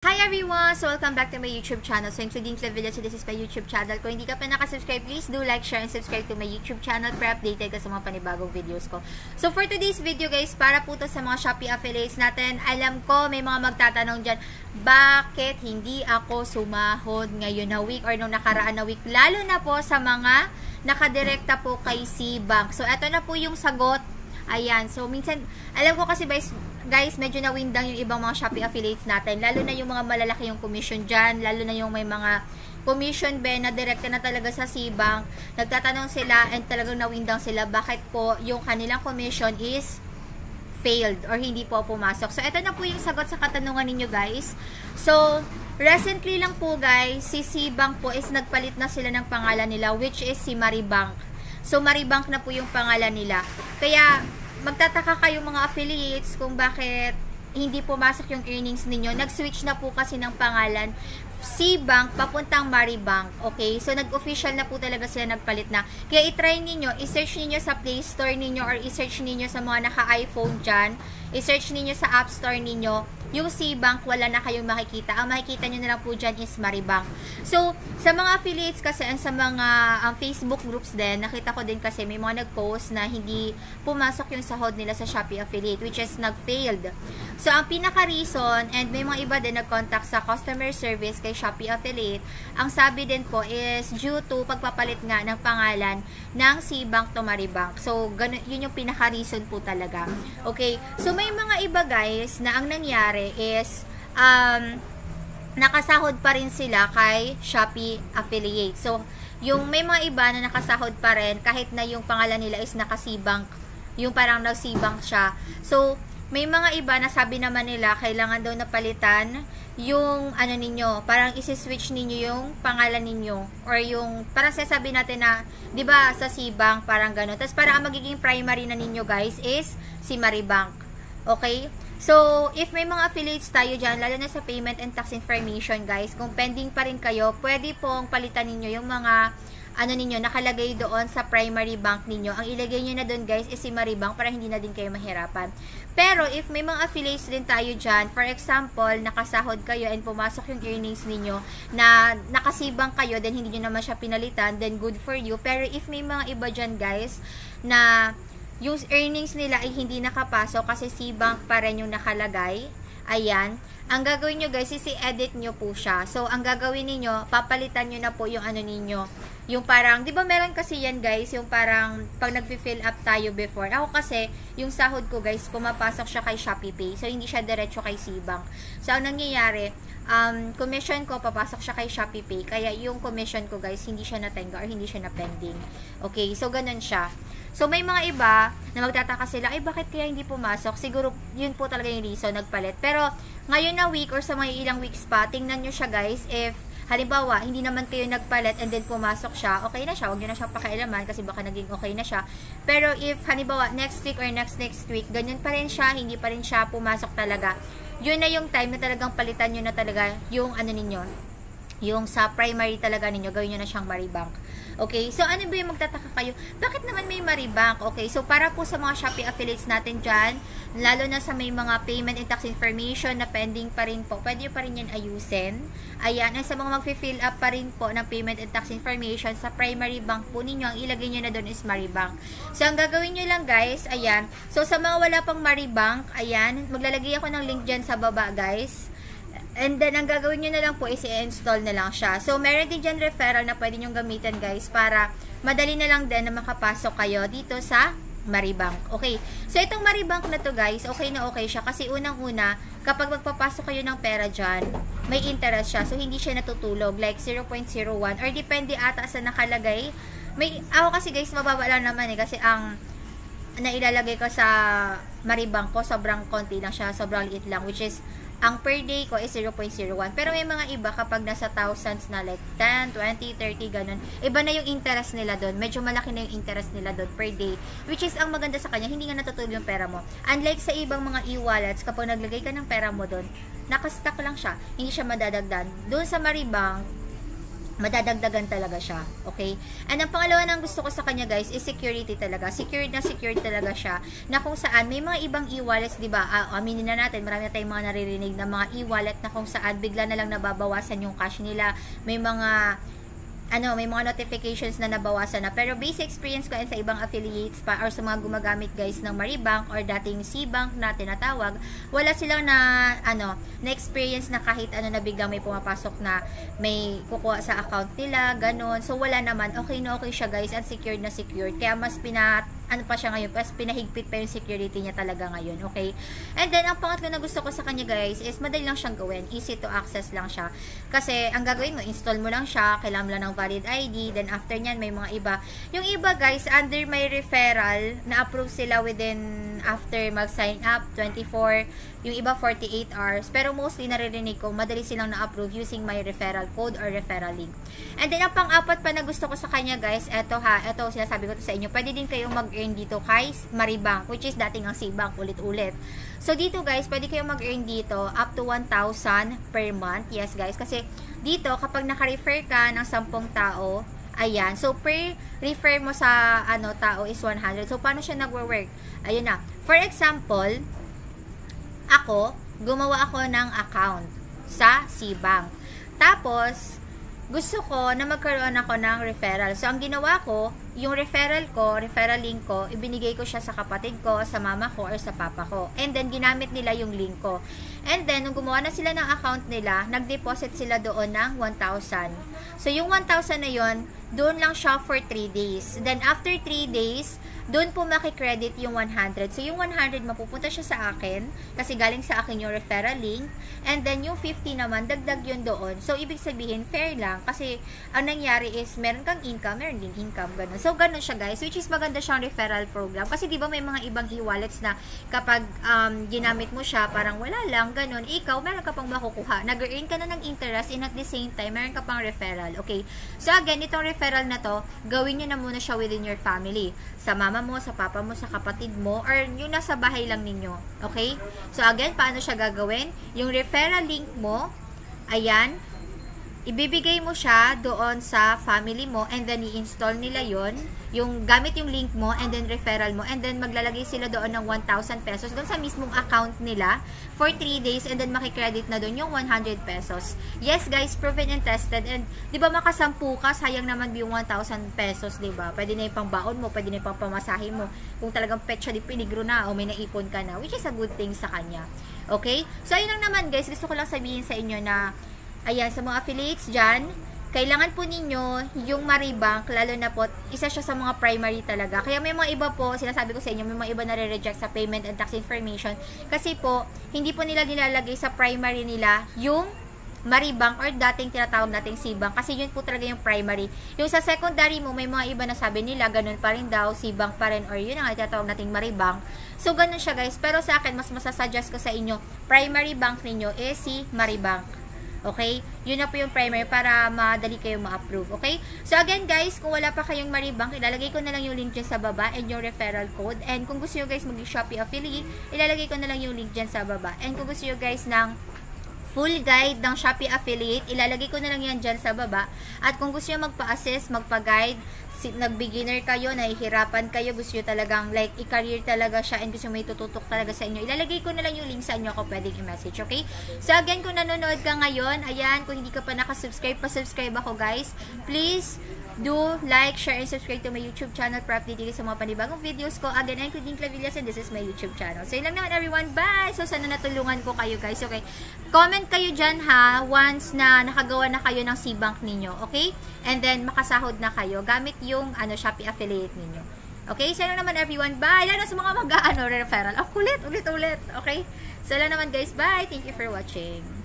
Hi everyone! So welcome back to my YouTube channel. So including Clevelia, so this is my YouTube channel. Kung hindi ka pa nakasubscribe, please do like, share, and subscribe to my YouTube channel para updated ka sa mga panibagong videos ko. So for today's video guys, para po to sa mga Shopee affiliates natin. Alam ko may mga magtatanong dyan, bakit hindi ako sumahod ngayon na week or nung nakaraan na week? Lalo na po sa mga nakadirekta po kay C-Bank. So eto na po yung sagot. Ayan. So minsan, alam ko kasi guys, medyo na-windang yung ibang mga Shopee affiliates natin. Lalo na yung mga malalaki yung commission dyan. Lalo na yung may mga commission na direkta na talaga sa C-Bank. Nagtatanong sila and talagang na-windang sila. Bakit po yung kanilang commission is failed or hindi po pumasok. So, ito na po yung sagot sa katanungan ninyo guys. So, recently lang po guys, si C-Bank po is nagpalit na sila ng pangalan nila, which is si Maribank. So, Maribank na po yung pangalan nila. Kaya, magtataka kayong mga affiliates kung bakit hindi pumasok yung earnings ninyo. Nag-switch na po kasi ng pangalan C-Bank papuntang Maribank. Okay? So, nag-official na po talaga sila, nagpalit na. Kaya, i-try ninyo, i-search ninyo sa Play Store ninyo or i-search ninyo sa mga naka-iPhone dyan. I-search ninyo sa App Store ninyo. Yung C-Bank, wala na kayong makikita. Ang makikita nyo na lang po dyan is Maribank. So, sa mga affiliates kasi and sa mga Facebook groups din, nakita ko din kasi may mga nag-post na hindi pumasok yung sahod nila sa Shopee affiliate, which is nag-failed. So, ang pinaka-reason, and may mga iba din nag-contact sa customer service kay Shopee affiliate, ang sabi din po is due to pagpapalit nga ng pangalan ng C-Bank to Maribank. So, ganun, yun yung pinaka-reason po talaga. Okay? So, may mga iba guys na ang nangyari is nakasahod pa rin sila kay Shopee affiliate. So, yung may mga iba na nakasahod pa rin kahit na yung pangalan nila is naka-C-Bank, yung parang nag-C-Bank siya. So, may mga iba na sabi naman nila kailangan daw napalitan yung ano ninyo, parang isi-switch ninyo yung pangalan ninyo or yung parang sasabi natin na 'di ba sa C-Bank parang gano'n. Tapos parang ang magiging primary na ninyo guys is si Maribank. Okay? So, if may mga affiliates tayo dyan, lalo na sa payment and tax information guys, kung pending pa rin kayo, pwede pong palitan ninyo yung mga ano ninyo, nakalagay doon sa primary bank ninyo. Ang ilagay nyo na doon guys is si Maribank para hindi na din kayo mahirapan. Pero if may mga affiliates din tayo dyan, for example, nakasahod kayo and pumasok yung earnings ninyo na nakasibang kayo, then hindi nyo naman siya pinalitan, then good for you. Pero if may mga iba dyan guys na yung earnings nila ay hindi nakapasok kasi C-Bank pa rin yung nakalagay, ayan, ang gagawin nyo guys is i-edit nyo po siya. So, ang gagawin niyo papalitan nyo na po yung ano ninyo. Yung parang, di ba meron kasi yan guys, yung parang pag nag-fill up tayo before. Ako kasi, yung sahod ko guys, pumapasok siya kay Shopee Pay. So, hindi siya diretso kay C-Bank. So, ang nangyayari, commission ko, papasok siya kay Shopee Pay. Kaya yung commission ko guys, hindi siya natenga or hindi siya na-pending. Okay, so ganun siya. So, may mga iba na magtataka sila, ay bakit kaya hindi pumasok? Siguro, yun po talaga yung reason, nagpalit. Pero, ngayon na week or sa mga ilang weeks pa, tingnan nyo siya guys, if halimbawa, hindi naman kayo nagpalit and then pumasok siya, okay na siya, huwag nyo na siyang pakialaman kasi baka naging okay na siya. Pero if, halimbawa, next week or next week, ganyan pa rin siya, hindi pa rin siya pumasok talaga, yun na yung time na talagang palitan nyo na talaga yung ano ninyo, yung sa primary talaga ninyo, gawin nyo na siyang Maribank. Okay, so ano ba yung magtataka kayo? Bakit naman may Maribank? Okay, so para po sa mga Shopee affiliates natin dyan, lalo na sa may mga payment and tax information na pending pa rin po, pwede pa rin yan ayusin. Ayan, at sa mga mag-fill up pa rin po ng payment and tax information sa primary bank po ninyo, ang ilagay nyo na doon is Maribank. So, ang gagawin nyo lang guys, ayan, so sa mga wala pang Maribank, ayan, maglalagay ako ng link dyan sa baba guys. And then, ang gagawin nyo na lang po is i-install na lang siya. So, meron din dyan referral na pwede nyo gamitin guys para madali na lang din na makapasok kayo dito sa Maribank. Okay. So, itong Maribank na to guys, okay na okay siya. Kasi unang-una, kapag magpapasok kayo ng pera dyan, may interest siya. So, hindi siya natutulog. Like 0.01 or depende ata sa nakalagay. Ako kasi guys, mababa lang naman eh. Kasi ang nailalagay ko sa Maribank ko, sobrang konti lang siya. Sobrang liit lang. Which is, ang per day ko is 0.01. Pero may mga iba kapag nasa thousands na like 10, 20, 30, ganun. Iba na yung interest nila doon. Medyo malaki na yung interest nila doon per day. Which is, ang maganda sa kanya, hindi nga natutulog yung pera mo. Unlike sa ibang mga e-wallets, kapag naglagay ka ng pera mo doon, nakastock lang siya. Hindi siya madadagdan. Doon sa Maribank, madadagdagan talaga siya, okay? And ang pangalawa na gusto ko sa kanya guys is security talaga. Secured talaga siya, na kung saan may mga ibang e-wallets, di ba? Aminin na natin, marami na tayong mga naririnig na mga e-wallet na kung saan bigla na lang nababawasan yung cash nila. May mga notifications na nabawasan na. Pero basic experience ko sa ibang affiliates pa or sa mga gumagamit guys ng Maribank or dating C-Bank na tinatawag, wala silang na-experience na kahit na biglang may pumapasok na may kukuha sa account nila, ganun. So wala naman, okay na okay siya guys, at secured na secured. Kaya mas pa siya ngayon, mas pinahigpit pa yung security niya talaga ngayon, okay? And then, ang pangatlo na gusto ko sa kanya guys, is madali lang siyang gawin, easy to access lang siya. Kasi, ang gagawin mo, install mo lang siya, kailangan mo lang ng valid ID, then after nyan, may mga iba. Yung iba guys, under my referral, na-approve sila after mag-sign up, 24, yung iba 48 hours, pero mostly naririnig ko, madali silang na-approve using my referral code or referral link. And then, ang pang-apat pa na gusto ko sa kanya guys, eto sinasabi ko to sa inyo, pwede din kayong mag-earn dito kay Maribank, which is dating ang C-Bank, ulit-ulit. So, dito guys, pwede kayong mag-earn dito up to 1,000 per month. Yes guys, kasi dito, kapag naka-refer ka ng 10 tao, ayan, so per refer mo sa tao is 100. So, paano siya nagwo-work? Ayun na. For example, gumawa ako ng account sa C-Bank. Tapos, gusto ko na magkaroon ako ng referral. So, ang ginawa ko, yung referral link ko, ibinigay ko siya sa kapatid ko, sa mama ko, or sa papa ko. And then, ginamit nila yung link ko. And then, nung gumawa na sila ng account nila, nag-deposit sila doon ng 1,000. So, yung 1,000 na yon, doon lang siya for 3 days. Then, after 3 days, doon po makikredit yung 100. So, yung 100, mapupunta siya sa akin, kasi galing sa akin yung referral link. And then, yung 50 naman, dagdag yun doon. So, ibig sabihin, fair lang. Kasi, ang nangyari is, meron kang income, meron din income, ganun. So, ganun siya guys, which is maganda siyang referral program. Kasi, di ba may mga ibang e-wallets na kapag ginamit mo siya, parang wala lang, ganun. Ikaw, meron ka pang makukuha. Nag-earn ka na ng interest, and at the same time, meron ka pang referral. Okay? So, again, itong referral na to, gawin nyo na muna siya within your family. Sa mama mo, sa papa mo, sa kapatid mo, or yung nasa bahay lang ninyo. Okay? So, again, paano siya gagawin? Yung referral link mo, ayan, ibibigay mo siya doon sa family mo, and then i-install nila yon, yung gamit yung link mo, and then referral mo, and then maglalagay sila doon ng 1,000 pesos doon sa mismong account nila for 3 days, and then makikredit na doon yung 100 pesos. Yes guys, proven and tested, and di ba makasampu ka, sayang naman yung 1,000 pesos, di ba? Pwede na yung pangbaon mo, pwede na yung pangpamasahe mo, kung talagang pet siya di peligro na, o may naipon ka na, which is a good thing sa kanya. Okay? So ayun lang naman guys, gusto ko lang sabihin sa inyo na ayan, sa mga affiliates dyan, kailangan po ninyo yung Maribank, lalo na po, isa siya sa mga primary talaga. Kaya may mga iba po, sinasabi ko sa inyo, may mga iba na re-reject sa payment and tax information. Kasi po, hindi po nila nilalagay sa primary nila yung Maribank or dating tinatawag nating C-Bank. Kasi yun po talaga yung primary. Yung sa secondary mo, may mga iba na sabi nila, ganun pa rin daw, C-Bank pa rin, or yun ang tinatawag nating Maribank. So, ganun siya guys. Pero sa akin, mas masasuggest ko sa inyo, primary bank ninyo is si Maribank. Okay? Yun na po yung primary para madali kayo ma-approve. Okay? So, again guys, kung wala pa kayong Maribank, ilalagay ko na lang yung link dyan sa baba and yung referral code. And kung gusto nyo guys mag-Shopee affiliate, ilalagay ko na lang yung link dyan sa baba. And kung gusto nyo guys ng full guide ng Shopee affiliate, ilalagay ko na lang yan dyan sa baba. At kung gusto nyo magpa-assist, magpa-guide, nag-beginner kayo, nahihirapan kayo, gusto nyo talagang like i-career talaga siya and gusto nyo may tututok talaga sa inyo, ilalagay ko na lang yung link sa inyo ako pwedeng i-message, okay? So again, kung nanonood ka ngayon, ayan, kung hindi ka pa nakasubscribe, pa-subscribe ako guys. Please do like, share, and subscribe to my YouTube channel para update sa mga panibagong videos ko. Again, I'm Claudine Clavillas and this is my YouTube channel. So yun lang naman everyone, bye! So sana natulungan ko kayo guys, okay? Comment kayo dyan ha, once na nakagawa na kayo ng C-Bank ninyo, okay? And then makasahod na kayo gamit yung Shopee affiliate ninyo. Okay? So lang naman everyone, bye! Lalo sa mga referral. Ulit. Okay? So lang naman guys, bye! Thank you for watching.